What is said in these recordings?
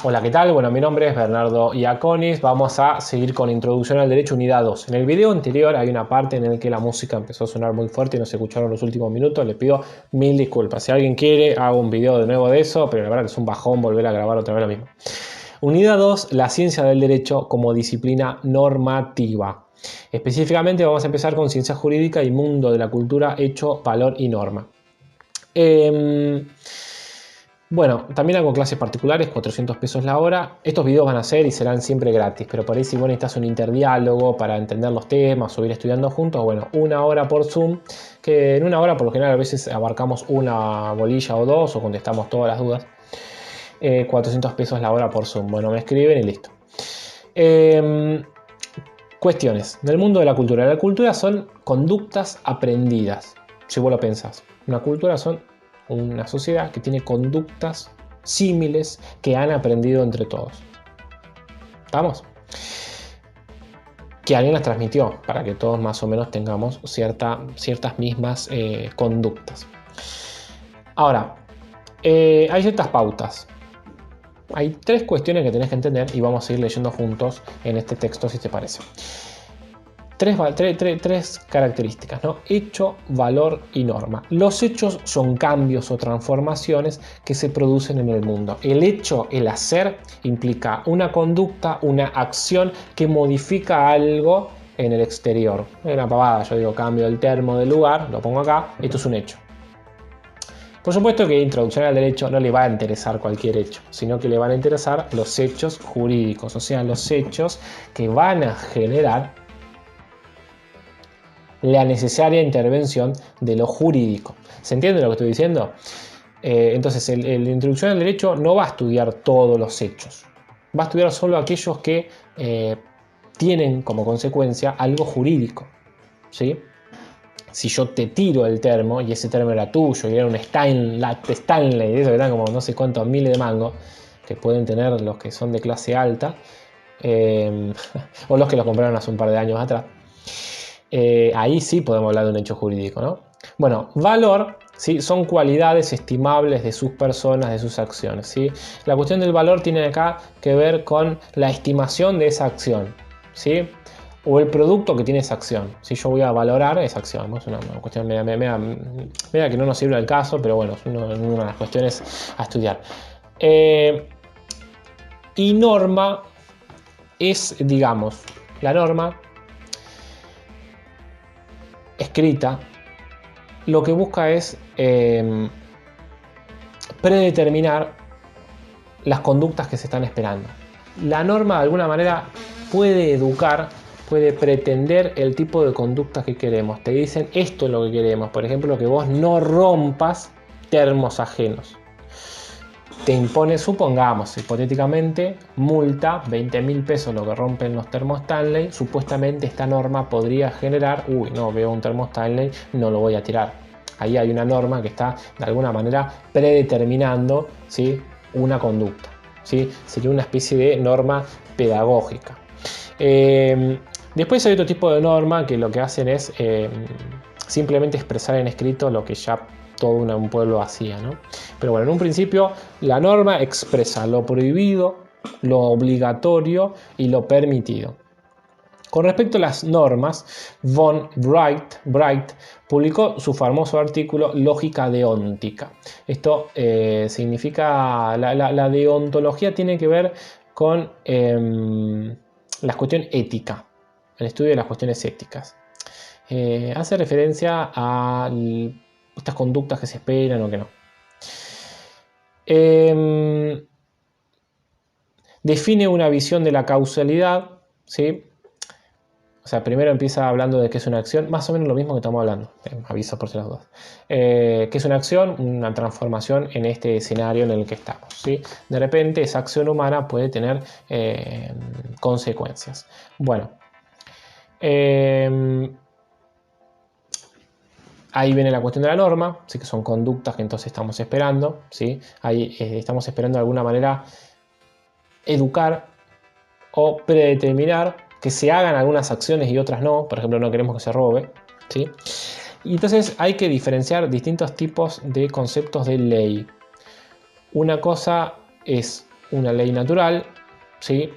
Hola, ¿qué tal? Bueno, mi nombre es Bernardo Iaconis. Vamos a seguir con Introducción al Derecho Unidad 2. En el video anterior hay una parte en la que la música empezó a sonar muy fuerte y no se escucharon los últimos minutos. Le pido mil disculpas. Si alguien quiere, hago un video de nuevo de eso, pero la verdad que es un bajón volver a grabar otra vez lo mismo. Unidad 2, la ciencia del derecho como disciplina normativa. Específicamente vamos a empezar con ciencia jurídica y mundo de la cultura, hecho, valor y norma. Bueno, también hago clases particulares, 400 pesos la hora. Estos videos van a ser y serán siempre gratis, pero por ahí si vos necesitas un interdiálogo para entender los temas o ir estudiando juntos, bueno, 1 hora por Zoom, que en 1 hora por lo general a veces abarcamos una bolilla o dos o contestamos todas las dudas. 400 pesos la hora por Zoom. Bueno, me escriben y listo. Cuestiones del mundo de la cultura. La cultura son conductas aprendidas, si vos lo pensás. Una cultura son una sociedad que tiene conductas símiles que han aprendido entre todos. ¿Estamos? Que alguien las transmitió para que todos más o menos tengamos ciertas mismas conductas. Ahora, hay ciertas pautas. Hay 3 cuestiones que tenés que entender y vamos a ir leyendo juntos en este texto si te parece. Tres características, ¿no? Hecho, valor y norma. Los hechos son cambios o transformaciones que se producen en el mundo. El hecho, el hacer, implica una conducta, una acción que modifica algo en el exterior. Es una pavada, yo digo cambio el termo del lugar, lo pongo acá, esto es un hecho. Por supuesto que Introducción al Derecho no le va a interesar cualquier hecho, sino que le van a interesar los hechos jurídicos, o sea, los hechos que van a generar la necesaria intervención de lo jurídico. ¿Se entiende lo que estoy diciendo? Entonces, la Introducción al Derecho no va a estudiar todos los hechos. Va a estudiar solo aquellos que tienen como consecuencia algo jurídico. ¿Sí? Si yo te tiro el termo y ese termo era tuyo y era un Stanley, de eso que dan como no sé cuántos miles de mangos, que pueden tener los que son de clase alta, o los que lo compraron hace un par de años atrás. Ahí sí podemos hablar de un hecho jurídico, ¿no? Bueno, valor, ¿sí? Son cualidades estimables de sus personas, de sus acciones, ¿sí? La cuestión del valor tiene acá que ver con la estimación de esa acción, ¿sí? O el producto que tiene esa acción. Si yo voy a valorar esa acción, es una cuestión media que no nos sirve al caso, pero bueno, es una de las cuestiones a estudiar. Y norma es, digamos, la norma escrita, lo que busca es predeterminar las conductas que se están esperando. La norma de alguna manera puede educar, puede pretender el tipo de conductas que queremos. Te dicen esto es lo que queremos, por ejemplo, que vos no rompas termos ajenos. Te impone, supongamos, hipotéticamente, multa, 20.000 pesos lo que rompen los termos Stanley. Supuestamente esta norma podría generar, uy, no, veo un termo Stanley, no lo voy a tirar. Ahí hay una norma que está de alguna manera predeterminando, ¿sí?, una conducta, ¿sí? Sería una especie de norma pedagógica. Después hay otro tipo de norma que lo que hacen es simplemente expresar en escrito lo que ya todo un pueblo hacía, ¿no? Pero bueno, en un principio la norma expresa lo prohibido, lo obligatorio y lo permitido. Con respecto a las normas, von Bright publicó su famoso artículo Lógica deóntica. Esto significa, la deontología tiene que ver con la cuestión ética, el estudio de las cuestiones éticas. Hace referencia a estas conductas que se esperan o que no. Define una visión de la causalidad, ¿sí? O sea, primero empieza hablando de qué es una acción, más o menos lo mismo que estamos hablando, aviso por si las dudas. ¿Qué es una acción? Una transformación en este escenario en el que estamos, ¿sí? De repente esa acción humana puede tener consecuencias. Bueno, ahí viene la cuestión de la norma, ¿sí? Que son conductas que entonces estamos esperando, ¿sí? Ahí estamos esperando de alguna manera educar o predeterminar que se hagan algunas acciones y otras no. Por ejemplo, no queremos que se robe, ¿sí? Y entonces hay que diferenciar distintos tipos de conceptos de ley. Una cosa es una ley natural, ¿sí?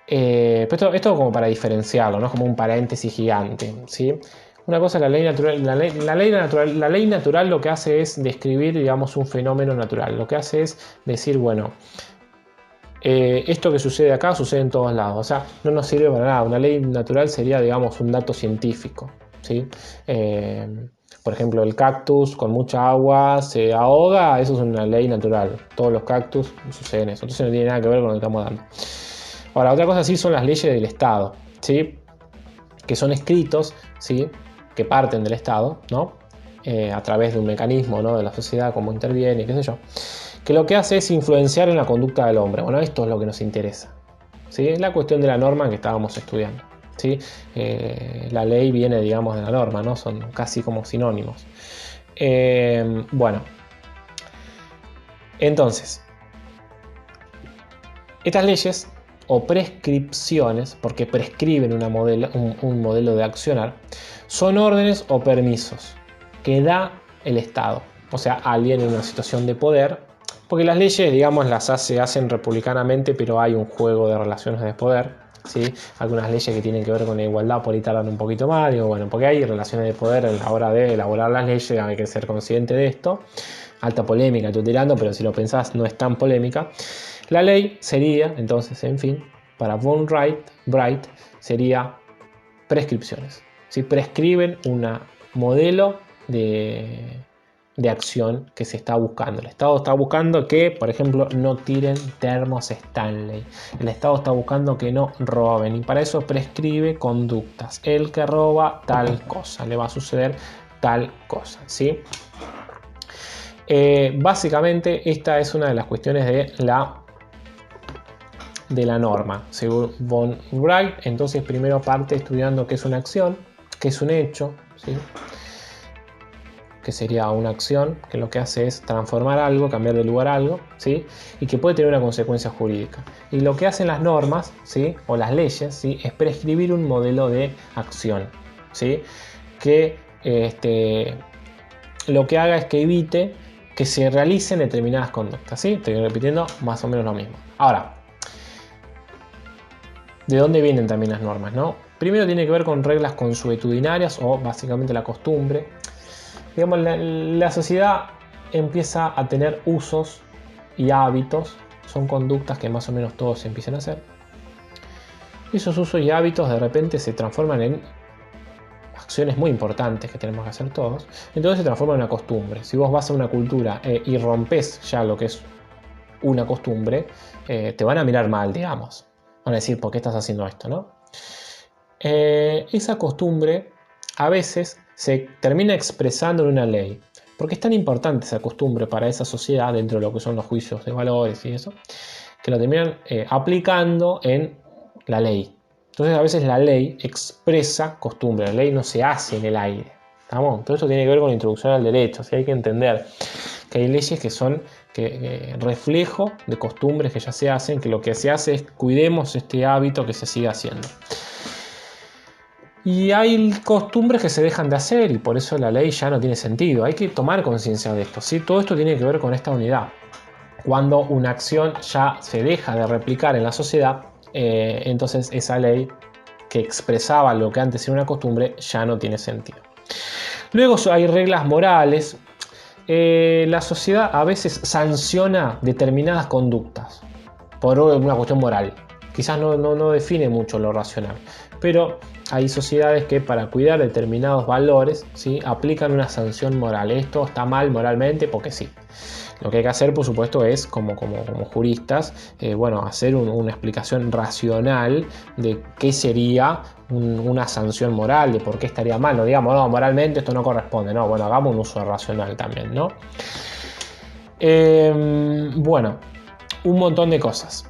Pero esto como para diferenciarlo, ¿no? Como un paréntesis gigante, ¿sí? Una cosa, la ley natural, la ley natural lo que hace es describir, digamos, un fenómeno natural. Lo que hace es decir, bueno, esto que sucede acá sucede en todos lados. O sea, no nos sirve para nada. Una ley natural sería, digamos, un dato científico, ¿sí? Por ejemplo, el cactus con mucha agua se ahoga, eso es una ley natural. Todos los cactus suceden eso. Entonces no tiene nada que ver con lo que estamos dando. Ahora, otra cosa sí son las leyes del Estado, ¿sí? Que son escritos, ¿sí? Que parten del Estado, ¿no? A través de un mecanismo, ¿no? De la sociedad, cómo interviene, qué sé yo. Que lo que hace es influenciar en la conducta del hombre. Bueno, esto es lo que nos interesa, ¿sí? Es la cuestión de la norma que estábamos estudiando, ¿sí? La ley viene, digamos, de la norma, ¿no? Son casi como sinónimos. Bueno, entonces, estas leyes o prescripciones, porque prescriben un modelo de accionar, son órdenes o permisos que da el Estado, o sea, alguien en una situación de poder, porque las leyes, digamos, se hacen republicanamente, pero hay un juego de relaciones de poder, ¿sí? Algunas leyes que tienen que ver con la igualdad por ahí tardan un poquito más, digo, bueno, porque hay relaciones de poder a la hora de elaborar las leyes, hay que ser consciente de esto. Alta polémica estoy tirando, pero si lo pensás no es tan polémica. La ley sería, entonces, en fin, para von Bright sería prescripciones. ¿Sí? Prescriben un modelo de acción que se está buscando. El Estado está buscando que, por ejemplo, no tiren termos Stanley. El Estado está buscando que no roben y para eso prescribe conductas. El que roba tal cosa, le va a suceder tal cosa, ¿sí? Básicamente esta es una de las cuestiones de la norma, según von Wright. Entonces primero parte estudiando qué es una acción, qué es un hecho, ¿sí? Que sería una acción que lo que hace es transformar algo, cambiar de lugar algo, ¿sí? Y que puede tener una consecuencia jurídica. Y lo que hacen las normas, ¿sí? O las leyes, ¿sí? Es prescribir un modelo de acción, ¿sí? Que lo que haga es que evite que se realicen determinadas conductas, ¿sí? Estoy repitiendo más o menos lo mismo. Ahora, ¿de dónde vienen también las normas, no? Primero tiene que ver con reglas consuetudinarias o básicamente la costumbre. Digamos, la sociedad empieza a tener usos y hábitos, son conductas que más o menos todos empiezan a hacer. Esos usos y hábitos de repente se transforman en acciones muy importantes que tenemos que hacer todos, entonces se transforma en una costumbre. Si vos vas a una cultura y rompes ya lo que es una costumbre, te van a mirar mal, digamos. Van a decir, ¿por qué estás haciendo esto, no? Esa costumbre a veces se termina expresando en una ley, porque es tan importante esa costumbre para esa sociedad dentro de lo que son los juicios de valores y eso, que lo terminan aplicando en la ley. Entonces a veces la ley expresa costumbre, la ley no se hace en el aire. ¿Estamos? Todo eso tiene que ver con la introducción al derecho, ¿sí? Hay que entender que hay leyes que son reflejo de costumbres que ya se hacen, que lo que se hace es cuidemos este hábito que se sigue haciendo. Y hay costumbres que se dejan de hacer y por eso la ley ya no tiene sentido. Hay que tomar conciencia de esto, ¿sí? Todo esto tiene que ver con esta unidad. Cuando una acción ya se deja de replicar en la sociedad, entonces esa ley que expresaba lo que antes era una costumbre ya no tiene sentido. Luego hay reglas morales. La sociedad a veces sanciona determinadas conductas por una cuestión moral. Quizás no define mucho lo racional, pero hay sociedades que para cuidar determinados valores, ¿sí? Aplican una sanción moral. Esto está mal moralmente porque sí. Lo que hay que hacer, por supuesto, es como juristas, bueno, hacer una explicación racional de qué sería una sanción moral, de por qué estaría mal. No digamos, no, moralmente esto no corresponde. No, bueno, hagamos un uso racional también, ¿no? Bueno, un montón de cosas.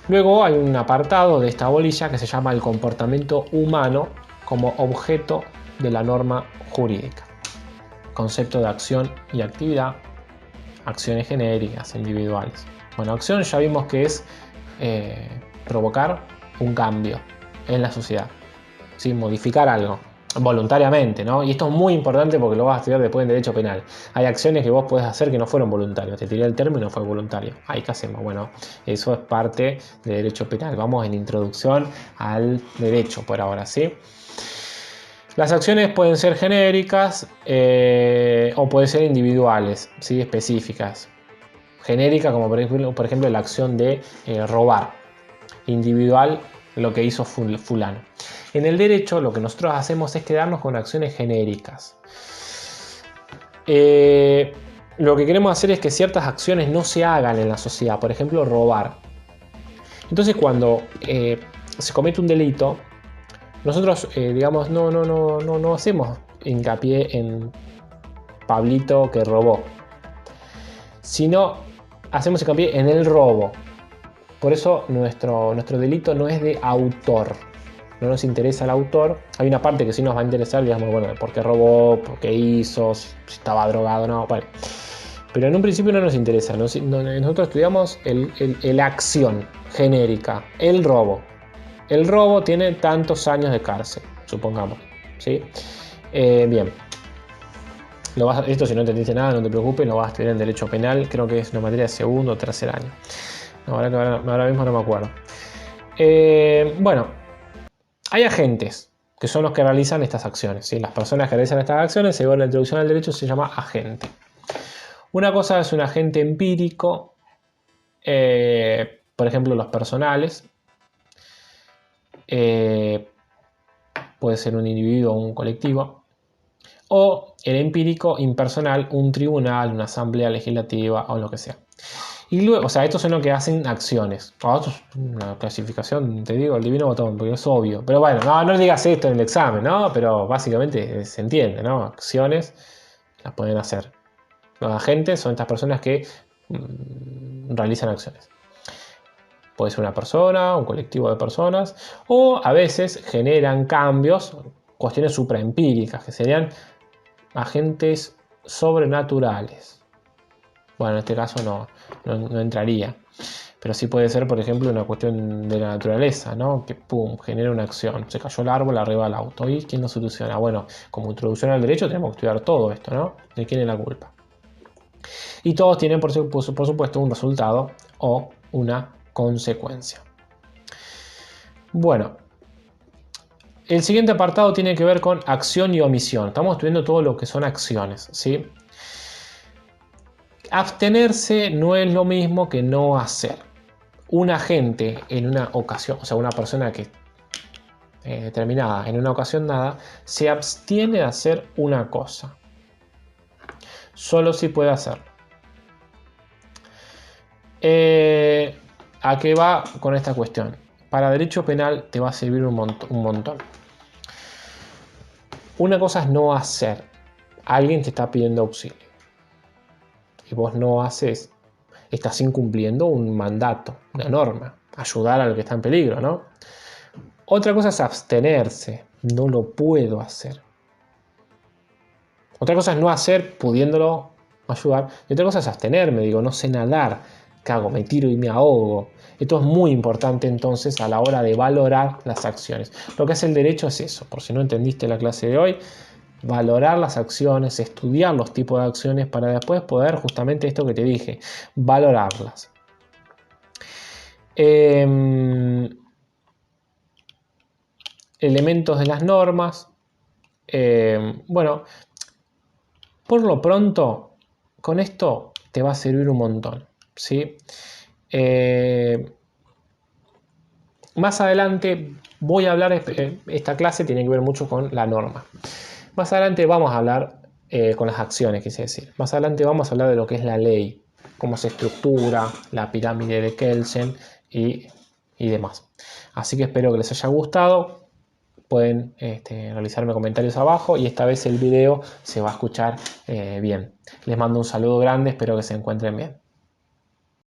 Luego hay un apartado de esta bolilla que se llama el comportamiento humano como objeto de la norma jurídica. Concepto de acción y actividad, acciones genéricas, individuales. Bueno, acción ya vimos que es provocar un cambio en la sociedad, ¿sí? Modificar algo. voluntariamente, ¿no? Y esto es muy importante porque lo vas a estudiar después en Derecho Penal. Hay acciones que vos podés hacer que no fueron voluntarias. Te tiré el término y no fue voluntario. Ahí, ¿qué hacemos? Bueno, eso es parte de Derecho Penal. Vamos en introducción al derecho por ahora, ¿sí? Las acciones pueden ser genéricas o pueden ser individuales, ¿sí? Específicas. Genérica, como por ejemplo la acción de robar. Individual, lo que hizo fulano. En el derecho lo que nosotros hacemos es quedarnos con acciones genéricas. Lo que queremos hacer es que ciertas acciones no se hagan en la sociedad, por ejemplo robar. Entonces cuando se comete un delito, nosotros digamos no hacemos hincapié en Pablito que robó, sino hacemos hincapié en el robo. Por eso nuestro delito no es de autor. No nos interesa el autor. Hay una parte que sí nos va a interesar, digamos, bueno, por qué robó, por qué hizo, si estaba drogado o no. Vale. Pero en un principio no nos interesa. Nosotros estudiamos la acción genérica, el robo. El robo tiene tantos años de cárcel, supongamos. ¿Sí? Bien. Esto si no entendiste nada, no te preocupes, lo vas a estudiar en Derecho Penal. Creo que es una materia de segundo o tercer año. Ahora mismo no me acuerdo. Bueno, hay agentes que son los que realizan estas acciones, ¿sí? Las personas que realizan estas acciones, según la introducción al derecho, se llama agente. Una cosa es un agente empírico, por ejemplo, los personales. Puede ser un individuo o un colectivo. O el empírico impersonal, un tribunal, una asamblea legislativa o lo que sea. Y luego, o sea, estos son los que hacen acciones. Esto es una clasificación, te digo, el divino botón, porque es obvio. Pero bueno, no digas esto en el examen, ¿no? Pero básicamente se entiende, ¿no? Acciones las pueden hacer. Los agentes son estas personas que realizan acciones. Puede ser una persona, un colectivo de personas, o a veces generan cambios, cuestiones supraempíricas, que serían agentes sobrenaturales. Bueno, en este caso no entraría. Pero sí puede ser, por ejemplo, una cuestión de la naturaleza, ¿no? Que pum, genera una acción. Se cayó el árbol arriba del auto. ¿Y quién lo soluciona? Bueno, como introducción al derecho tenemos que estudiar todo esto, ¿no? ¿De quién es la culpa? Y todos tienen, por supuesto, un resultado o una consecuencia. Bueno, el siguiente apartado tiene que ver con acción y omisión. Estamos estudiando todo lo que son acciones, ¿sí? Abstenerse no es lo mismo que no hacer. Un agente en una ocasión, o sea, una persona que determinada en una ocasión dada, se abstiene de hacer una cosa. Solo si puede hacerlo. ¿A qué va con esta cuestión? Para derecho penal te va a servir un montón. Una cosa es no hacer. Alguien te está pidiendo auxilio. Y vos no haces. Estás incumpliendo un mandato, una norma. Ayudar al que está en peligro, ¿no? Otra cosa es abstenerse. No lo puedo hacer. Otra cosa es no hacer pudiéndolo ayudar. Y otra cosa es abstenerme. Digo, no sé nadar. ¿Qué hago? Me tiro y me ahogo. Esto es muy importante entonces a la hora de valorar las acciones. Lo que hace el derecho es eso. Por si no entendiste la clase de hoy, valorar las acciones, estudiar los tipos de acciones para después poder justamente esto que te dije, valorarlas. Elementos de las normas. Bueno, por lo pronto, con esto te va a servir un montón, ¿sí? Más adelante voy a hablar, esta clase tiene que ver mucho con la norma. Más adelante vamos a hablar con las acciones, quise decir. Más adelante vamos a hablar de lo que es la ley, cómo se estructura, la pirámide de Kelsen y demás. Así que espero que les haya gustado. Pueden realizarme comentarios abajo y esta vez el video se va a escuchar bien. Les mando un saludo grande, espero que se encuentren bien.